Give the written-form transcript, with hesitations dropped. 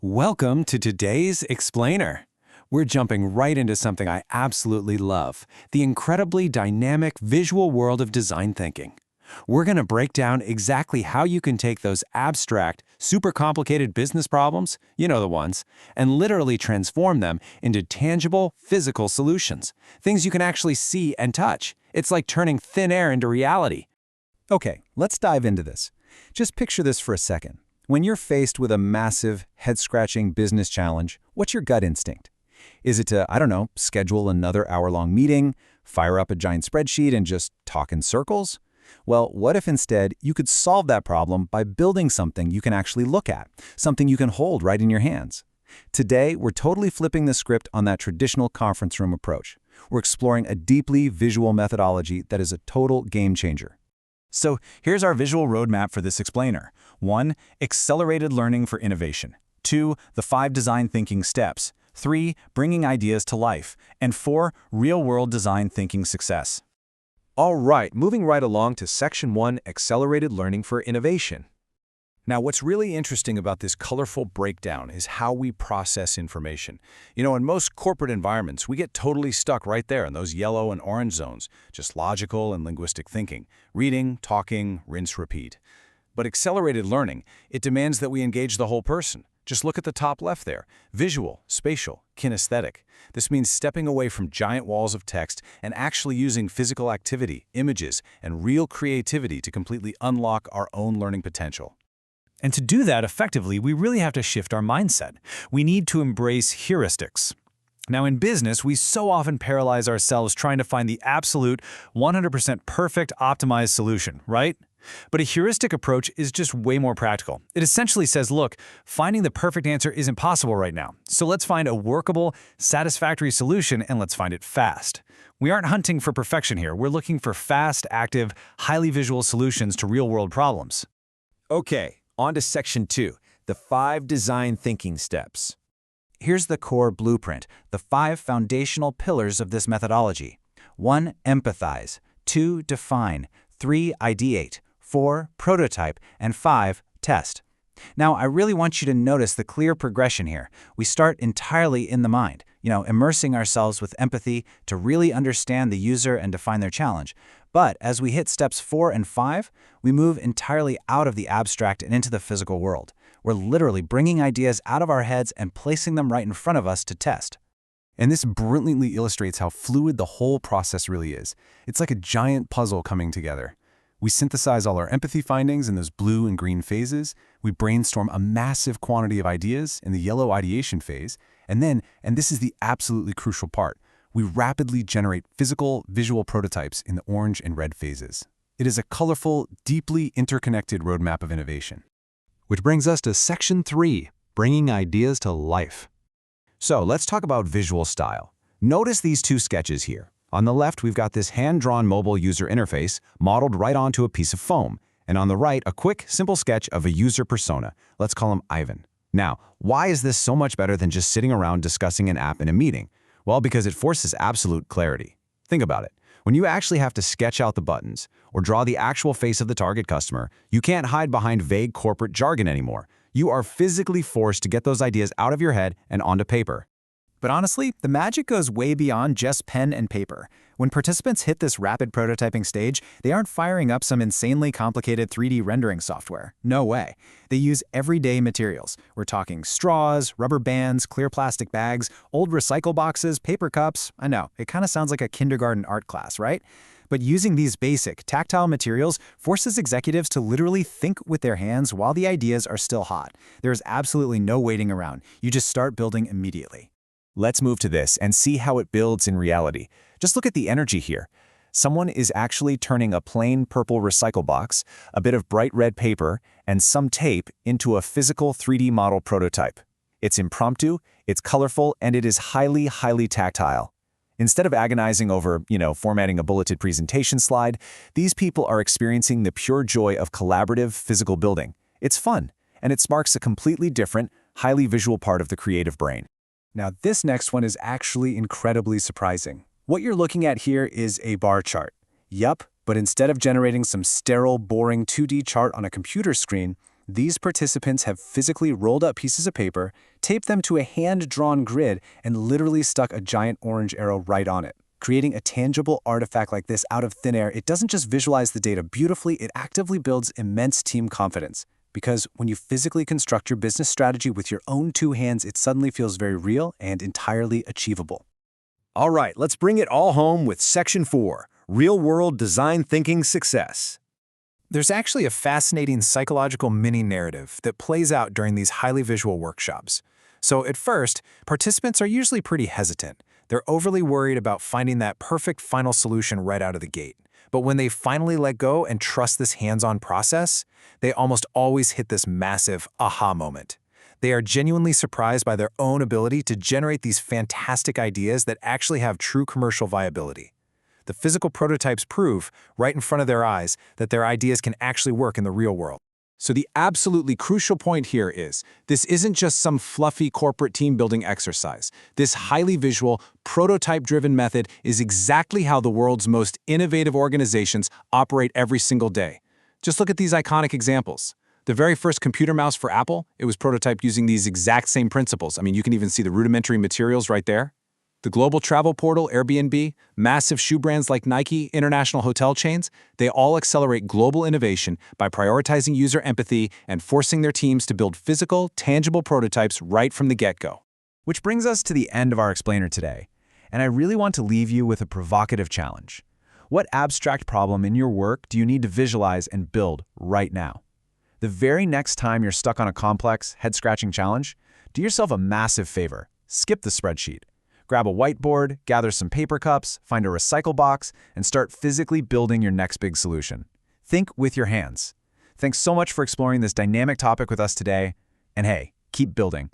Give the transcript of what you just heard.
Welcome to today's Explainer. We're jumping right into something I absolutely love, the incredibly dynamic visual world of design thinking. We're going to break down exactly how you can take those abstract, super complicated business problems, you know the ones, and literally transform them into tangible, physical solutions, things you can actually see and touch. It's like turning thin air into reality. Okay, let's dive into this. Just picture this for a second. When you're faced with a massive, head-scratching business challenge, what's your gut instinct? Is it to, schedule another hour-long meeting, fire up a giant spreadsheet, and just talk in circles? Well, what if instead you could solve that problem by building something you can actually look at, something you can hold right in your hands? Today, we're totally flipping the script on that traditional conference room approach. We're exploring a deeply visual methodology that is a total game changer. So here's our visual roadmap for this explainer. 1. Accelerated learning for innovation. 2. The 5 design thinking steps. 3. Bringing ideas to life. And 4. Real-world design thinking success. All right, moving right along to Section 1, Accelerated Learning for Innovation. Now, what's really interesting about this colorful breakdown is how we process information. In most corporate environments, we get totally stuck right there in those yellow and orange zones, just logical and linguistic thinking, reading, talking, rinse, repeat. But accelerated learning, it demands that we engage the whole person. Just look at the top left there, visual, spatial, kinesthetic. This means stepping away from giant walls of text and actually using physical activity, images, and real creativity to completely unlock our own learning potential. And to do that effectively, we really have to shift our mindset. We need to embrace heuristics. Now, in business, we so often paralyze ourselves trying to find the absolute 100% perfect optimized solution, right? But a heuristic approach is just way more practical. It essentially says, look, finding the perfect answer isn't possible right now. So let's find a workable, satisfactory solution, and let's find it fast. We aren't hunting for perfection here. We're looking for fast, active, highly visual solutions to real-world problems. Okay, on to Section 2, the 5 design thinking steps. Here's the core blueprint, the 5 foundational pillars of this methodology. 1. Empathize. 2. Define. 3. Ideate. 4. Prototype. And 5. Test. Now, I really want you to notice the clear progression here. We start entirely in the mind, immersing ourselves with empathy to really understand the user and define their challenge. But as we hit steps 4 and 5, we move entirely out of the abstract and into the physical world. We're literally bringing ideas out of our heads and placing them right in front of us to test. And this brilliantly illustrates how fluid the whole process really is. It's like a giant puzzle coming together. We synthesize all our empathy findings in those blue and green phases. We brainstorm a massive quantity of ideas in the yellow ideation phase. And then, and this is the absolutely crucial part, we rapidly generate physical, visual prototypes in the orange and red phases. It is a colorful, deeply interconnected roadmap of innovation. Which brings us to Section 3, Bringing Ideas to Life. So let's talk about visual style. Notice these 2 sketches here. On the left, we've got this hand-drawn mobile user interface modeled right onto a piece of foam. And on the right, a quick, simple sketch of a user persona. Let's call him Ivan. Now, why is this so much better than just sitting around discussing an app in a meeting? Well, because it forces absolute clarity. Think about it. When you actually have to sketch out the buttons or draw the actual face of the target customer, you can't hide behind vague corporate jargon anymore. You are physically forced to get those ideas out of your head and onto paper. But honestly, the magic goes way beyond just pen and paper. When participants hit this rapid prototyping stage, they aren't firing up some insanely complicated 3D rendering software. No way. They use everyday materials. We're talking straws, rubber bands, clear plastic bags, old recycle boxes, paper cups. I know, it kind of sounds like a kindergarten art class, right? But using these basic, tactile materials forces executives to literally think with their hands while the ideas are still hot. There's absolutely no waiting around. You just start building immediately. Let's move to this and see how it builds in reality. Just look at the energy here. Someone is actually turning a plain purple recycle box, a bit of bright red paper, and some tape into a physical 3D model prototype. It's impromptu, it's colorful, and it is highly, highly tactile. Instead of agonizing over, formatting a bulleted presentation slide, these people are experiencing the pure joy of collaborative physical building. It's fun, and it sparks a completely different, highly visual part of the creative brain. Now, this next one is actually incredibly surprising. What you're looking at here is a bar chart. Yup, but instead of generating some sterile, boring 2D chart on a computer screen, These participants have physically rolled up pieces of paper, taped them to a hand-drawn grid, and literally stuck a giant orange arrow right on it. Creating a tangible artifact like this out of thin air, it doesn't just visualize the data beautifully, it actively builds immense team confidence. Because when you physically construct your business strategy with your own two hands, it suddenly feels very real and entirely achievable. All right, let's bring it all home with Section 4, Real-World Design Thinking Success. There's actually a fascinating psychological mini-narrative that plays out during these highly visual workshops. So at first, participants are usually pretty hesitant. They're overly worried about finding that perfect final solution right out of the gate. But when they finally let go and trust this hands-on process, they almost always hit this massive aha moment. They are genuinely surprised by their own ability to generate these fantastic ideas that actually have true commercial viability. The physical prototypes prove, right in front of their eyes, that their ideas can actually work in the real world. So the absolutely crucial point here is, this isn't just some fluffy corporate team-building exercise. This highly visual, prototype-driven method is exactly how the world's most innovative organizations operate every single day. Just look at these iconic examples. The very first computer mouse for Apple, it was prototyped using these exact same principles. I mean, you can even see the rudimentary materials right there. The global travel portal, Airbnb, massive shoe brands like Nike, international hotel chains, they all accelerate global innovation by prioritizing user empathy and forcing their teams to build physical, tangible prototypes right from the get-go. Which brings us to the end of our explainer today, and I really want to leave you with a provocative challenge. What abstract problem in your work do you need to visualize and build right now? The very next time you're stuck on a complex, head-scratching challenge, do yourself a massive favor. Skip the spreadsheet. Grab a whiteboard, gather some paper cups, find a recycle box, and start physically building your next big solution. Think with your hands. Thanks so much for exploring this dynamic topic with us today. And hey, keep building.